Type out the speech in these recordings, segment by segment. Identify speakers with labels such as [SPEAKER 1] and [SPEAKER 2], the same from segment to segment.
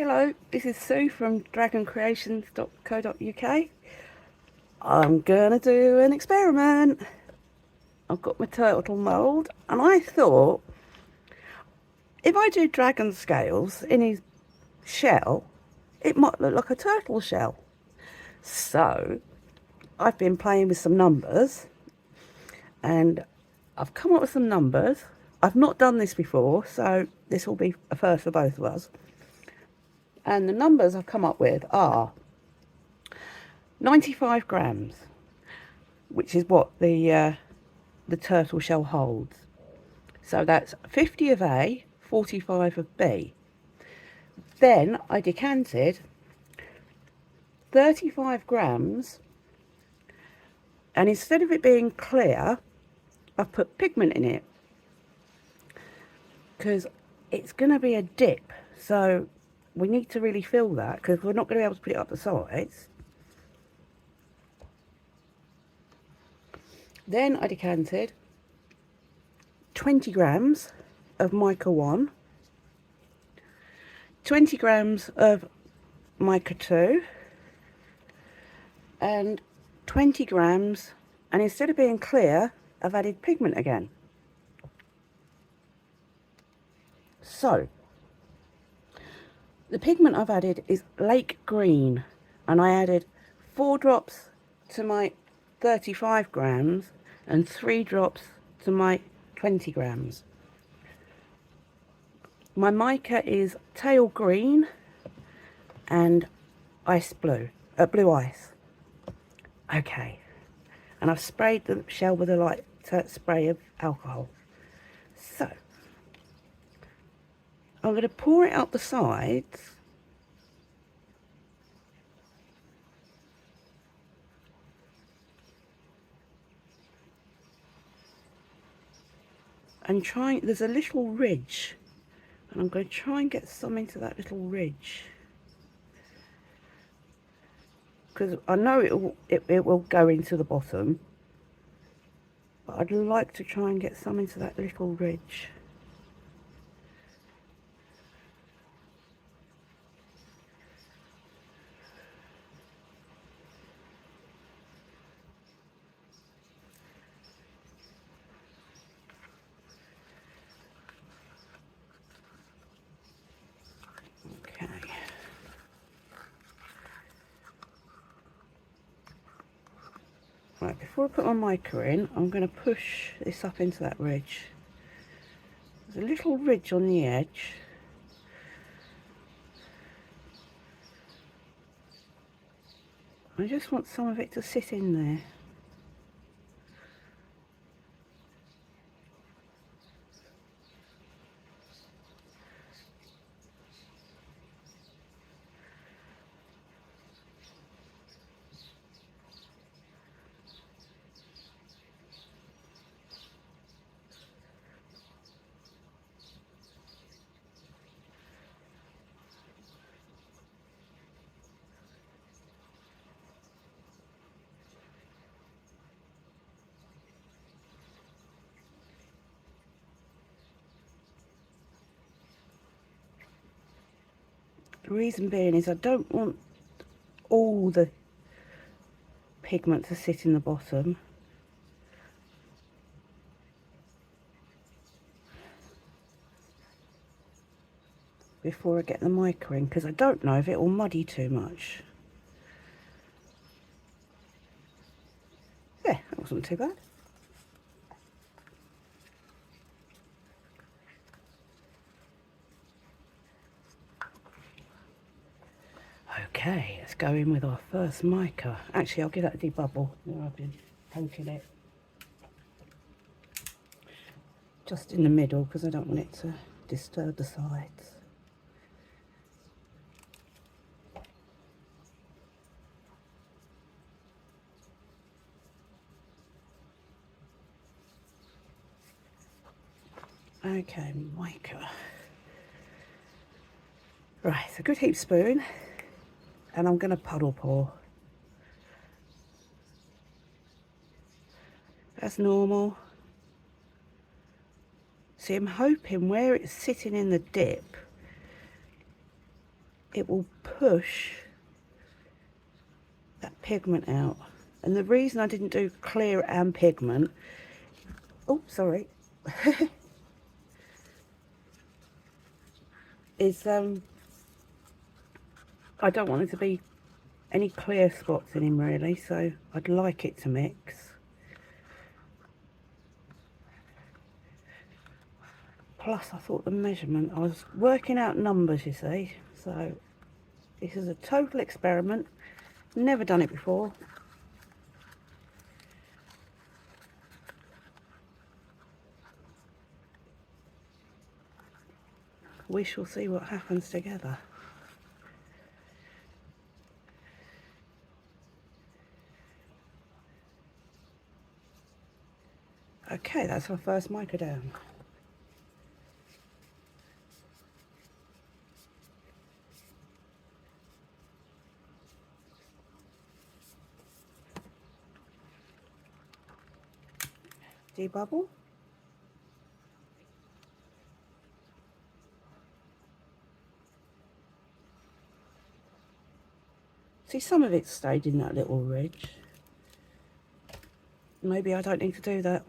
[SPEAKER 1] Hello, this is Sue from dragoncreations.co.uk. I'm gonna do an experiment. I've got my turtle mould and I thought if I do dragon scales in his shell, it might look like a turtle shell. So I've been playing with some numbers and I've come up with some numbers. I've not done this before, so this will be a first for both of us. And the numbers I've come up with are 95 grams, which is what the turtle shell holds. So that's 50 of A, 45 of B. Then I decanted 35 grams, and instead of it being clear, I've put pigment in it because it's going to be a dip. So we need to really fill that because we're not going to be able to put it up the sides. Then I decanted 20 grams of Mica 1, 20 grams of Mica 2, and 20 grams, and instead of being clear, I've added pigment again. So, the pigment I've added is lake green, and I added 4 drops to my 35 grams and 3 drops to my 20 grams. My mica is tail green and ice blue, blue ice. Okay, and I've sprayed the shell with a light spray of alcohol. So, I'm going to pour it up the sides. And there's a little ridge, and I'm going to try and get some into that little ridge. Because I know it will go into the bottom, but I'd like to try and get some into that little ridge. Okay. Right, before I put my mica in, I'm going to push this up into that ridge. There's a little ridge on the edge. I just want some of it to sit in there. The reason being is I don't want all the pigment to sit in the bottom. Before I get the mica in, because I don't know if it will muddy too much. Yeah, that wasn't too bad. Okay, let's go in with our first mica. Actually, I'll give that a debubble. I've been poking it just in the middle because I don't want it to disturb the sides. Okay, mica. Right, it's a good heap spoon, and I'm going to puddle pour. As normal. See, I'm hoping where it's sitting in the dip, it will push that pigment out. And the reason I didn't do clear and pigment, oh sorry, is I don't want there to be any clear spots in him really, so I'd like it to mix. Plus I thought the measurement, I was working out numbers you see, so this is a total experiment, never done it before. We shall see what happens together. Okay, that's our first mica down. Debubble. See, some of it stayed in that little ridge. Maybe I don't need to do that.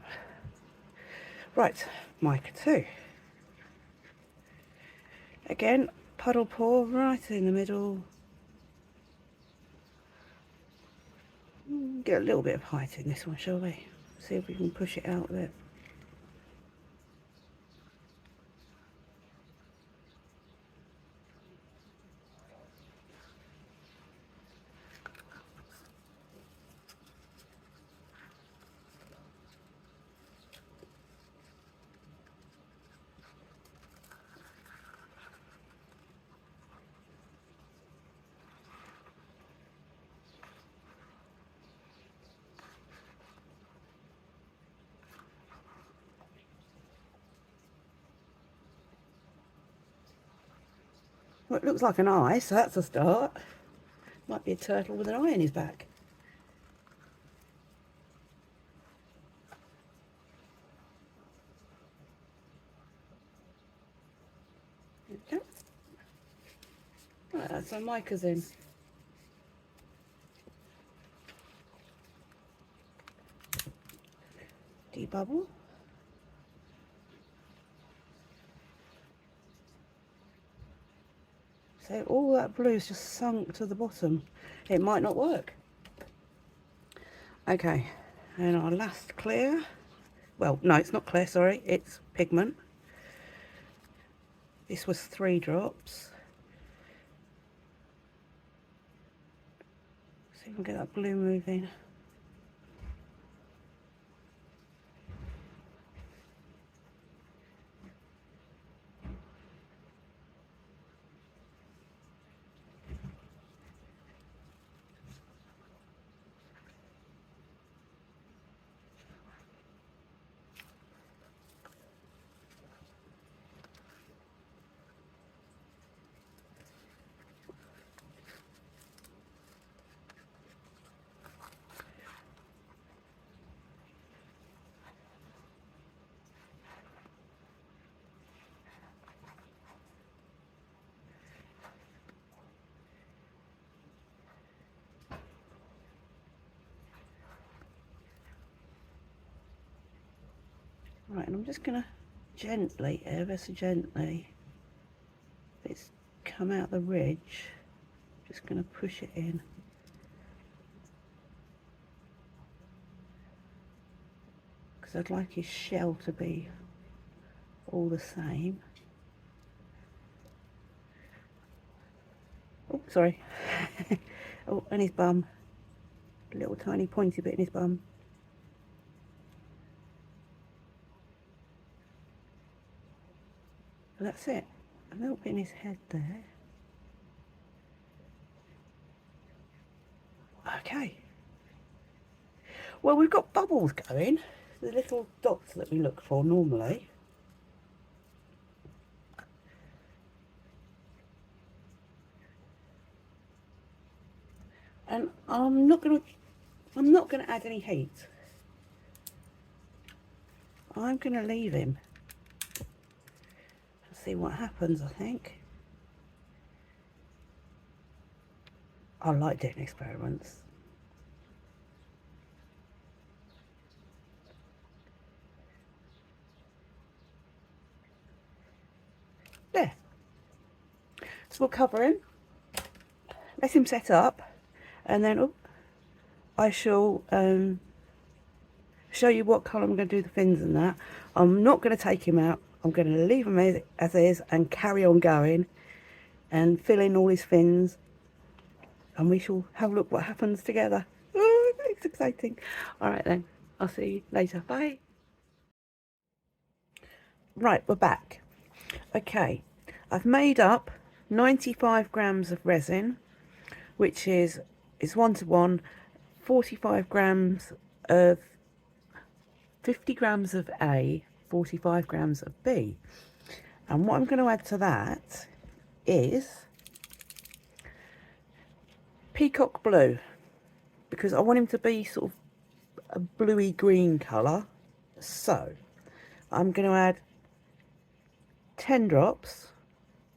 [SPEAKER 1] Right, mica 2. Again, puddle pour right in the middle. Get a little bit of height in this one, shall we? See if we can push it out a bit. Well, it looks like an eye, so that's a start. Might be a turtle with an eye in his back. Okay. Right, that's our micas in. Debubble. So all that blue's just sunk to the bottom. It might not work. Okay, and our last clear. Well, no, it's not clear, sorry, it's pigment. This was 3 drops. See if we can get that blue moving. Right, and I'm just going to gently, ever so gently, it's come out the ridge, just going to push it in. Because I'd like his shell to be all the same. Oh, sorry. Oh, and his bum. A little tiny pointy bit in his bum. That's it. A little bit in his head there. Okay. Well, we've got bubbles going. The little dots that we look for normally. And I'm not gonna add any heat. I'm gonna leave him and see what happens, I think. I like doing experiments. There. So we'll cover him, let him set up, and then I shall show you what colour I'm going to do the fins and that. I'm not going to take him out. I'm going to leave him as is and carry on going and fill in all his fins, and we shall have a look what happens together. Oh, it's exciting. All right then, I'll see you later. Bye. Right, we're back. Okay, I've made up 95 grams of resin, which is 1:1, 45 grams of 50 grams of A, 45 grams of B. And what I'm going to add to that is peacock blue, because I want him to be sort of a bluey green colour. So I'm going to add 10 drops.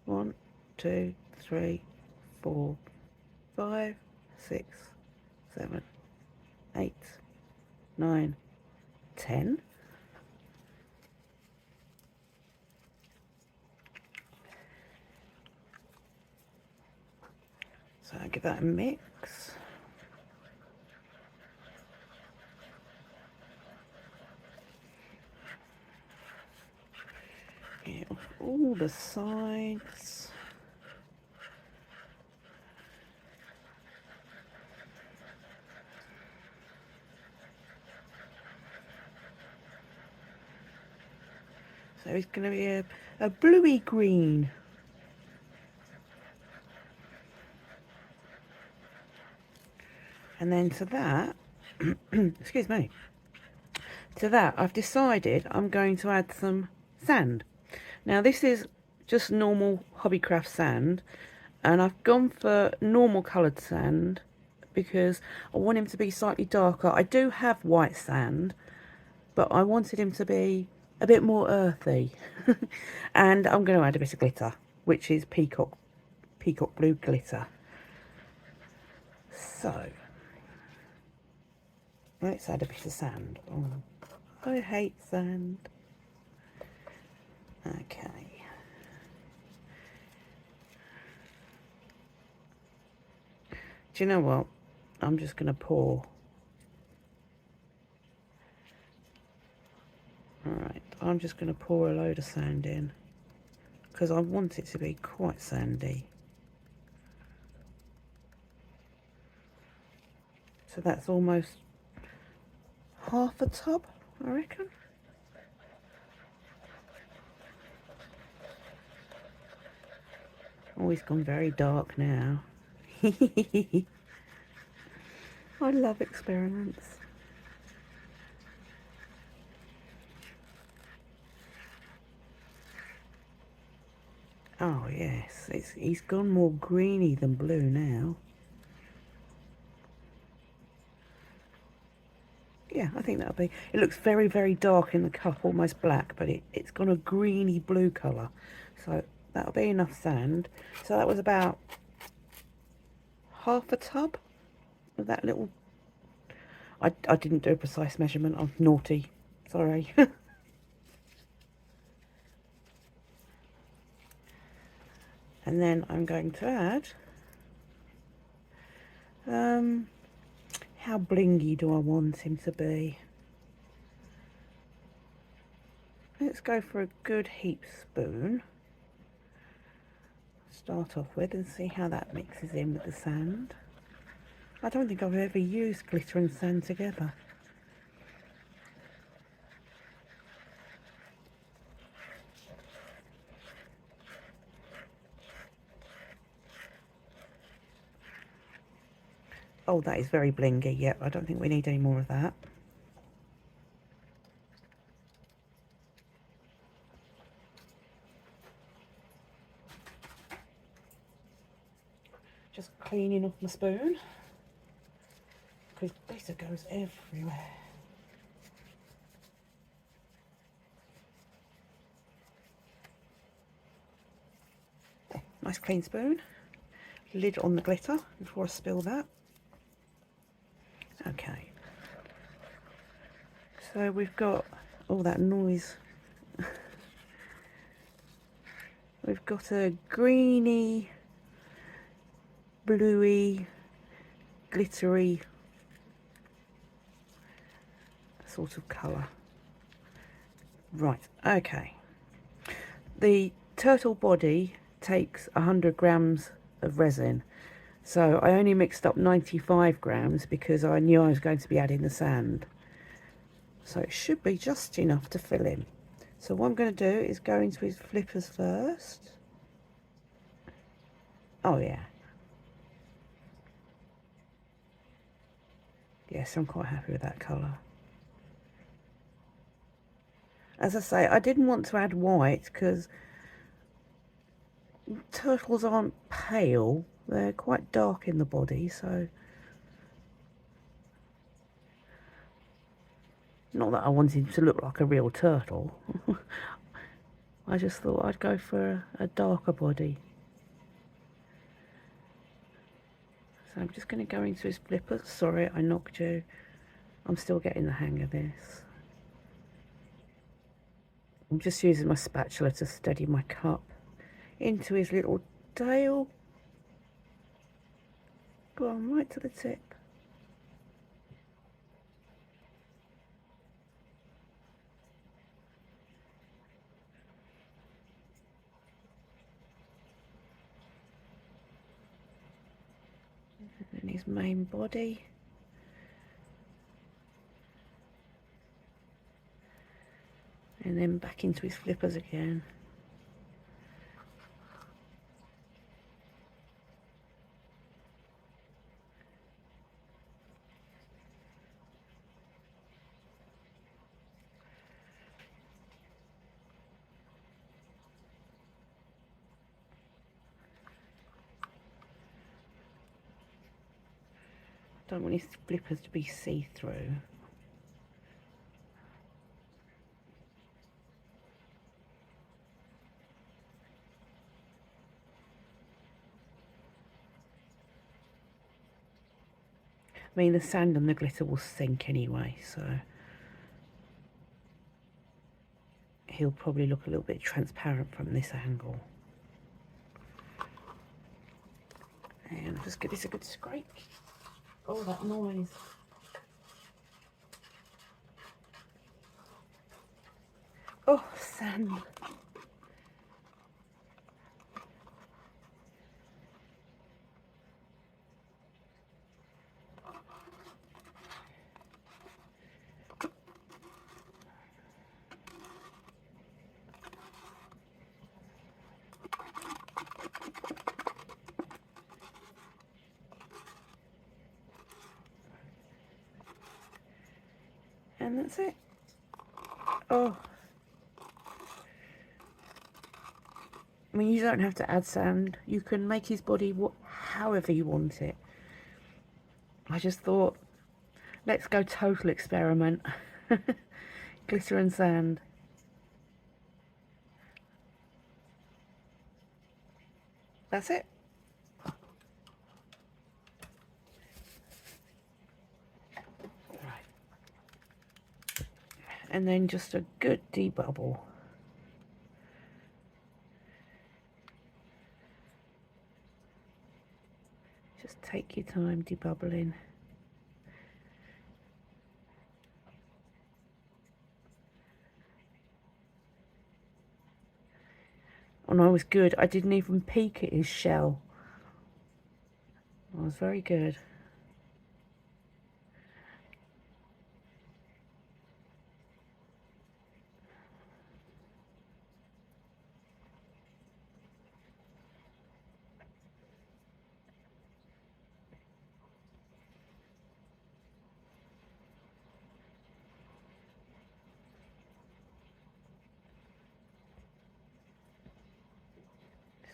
[SPEAKER 1] 1, 2, 3, 4, 5, 6, 7, 8, 9, 10. So I'll give that a mix. Get off all the sides. So it's going to be a bluey green. And then to that, excuse me, to that I've decided I'm going to add some sand. Now this is just normal hobbycraft sand, and I've gone for normal coloured sand because I want him to be slightly darker. I do have white sand, but I wanted him to be a bit more earthy. And I'm going to add a bit of glitter, which is peacock blue glitter. So let's add a bit of sand. Oh, I hate sand. Okay. Do you know what? I'm just going to pour. Alright, I'm just going to pour a load of sand in, because I want it to be quite sandy. So that's almost half a tub, I reckon. Oh, he's gone very dark now. I love experiments. Oh yes, he's gone more greeny than blue now. Yeah, I think that'll be. It looks very, very dark in the cup, almost black, but it's got a greeny blue colour. So that'll be enough sand. So that was about half a tub of that little. I didn't do a precise measurement. I'm naughty. Sorry. And then I'm going to add. How blingy do I want him to be? Let's go for a good heap spoon. Start off with and see how that mixes in with the sand. I don't think I've ever used glitter and sand together. Oh, that is very blingy. Yep, I don't think we need any more of that. Just cleaning off my spoon, because glitter goes everywhere. There, nice clean spoon. lid on the glitter before I spill that. Okay, so we've got all that noise. We've got a greeny, bluey, glittery sort of colour. Right, okay. The turtle body takes 100 grams of resin, so I only mixed up 95 grams because I knew I was going to be adding the sand. So it should be just enough to fill in. So what I'm going to do is go into his flippers first. Oh yeah. Yes, I'm quite happy with that colour. As I say, I didn't want to add white because turtles aren't pale. They're quite dark in the body, so... Not that I wanted him to look like a real turtle. I just thought I'd go for a darker body. So I'm just going to go into his flippers. Sorry, I knocked you. I'm still getting the hang of this. I'm just using my spatula to steady my cup. Into his little tail. Go on, right to the tip. And his main body. And then back into his flippers again. Don't want his flippers to be see-through. I mean, the sand and the glitter will sink anyway, so he'll probably look a little bit transparent from this angle. And just give this a good scrape. Oh, that noise. Oh, sand. And that's it. Oh. I mean, you don't have to add sand. You can make his body however you want it. I just thought, let's go total experiment. Glitter and sand. That's it. Right. And then just a good debubble. Just take your time debubbling. And I was good. I didn't even peek at his shell. I was very good.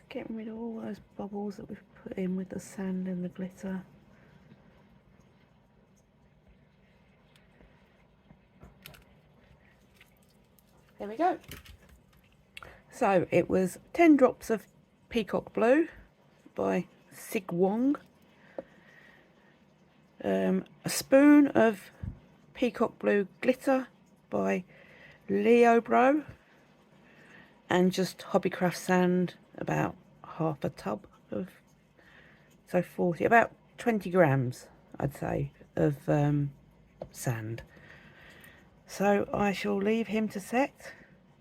[SPEAKER 1] Getting rid of all those bubbles that we've put in with the sand and the glitter. There we go. So it was 10 drops of peacock blue by Sig Wong, a spoon of Peacock Blue Glitter by Leo Bro, and just Hobbycraft sand, about half a tub of, so 40, about 20 grams I'd say of sand. So I shall leave him to set,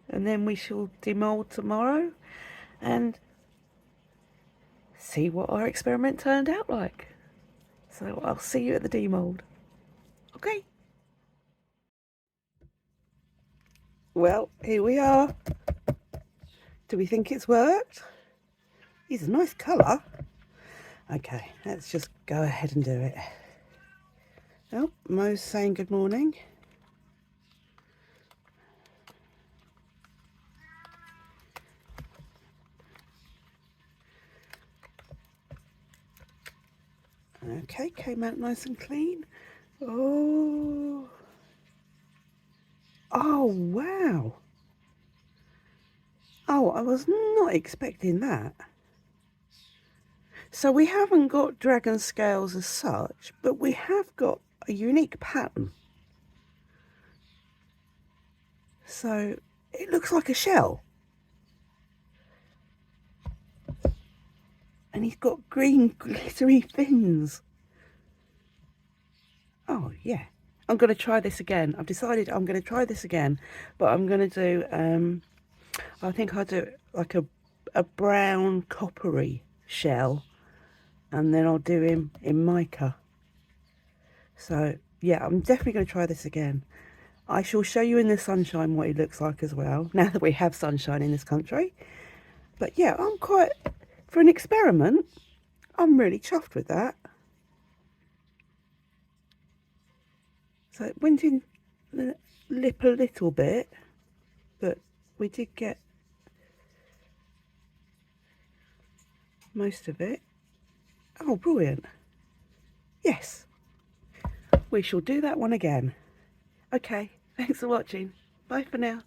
[SPEAKER 1] and then we shall demold tomorrow and see what our experiment turned out like. So I'll see you at the demold. Okay. Well, here we are. Do we think it's worked? It's a nice colour. Okay, let's just go ahead and do it. Oh, Mo's saying good morning. Okay, came out nice and clean. Oh. Oh, wow. Oh, I was not expecting that. So we haven't got dragon scales as such, but we have got a unique pattern. So it looks like a shell. And he's got green glittery fins. Oh, yeah. I'm going to try this again. I've decided I'm going to try this again, but I'm going to do, I think I'll do like a brown coppery shell, and then I'll do him in mica. So, yeah, I'm definitely going to try this again. I shall show you in the sunshine what he looks like as well, now that we have sunshine in this country. But yeah, I'm quite, for an experiment, I'm really chuffed with that. So it went in the lip a little bit, but we did get most of it. Oh, brilliant. Yes, we shall do that one again. Okay, thanks for watching. Bye for now.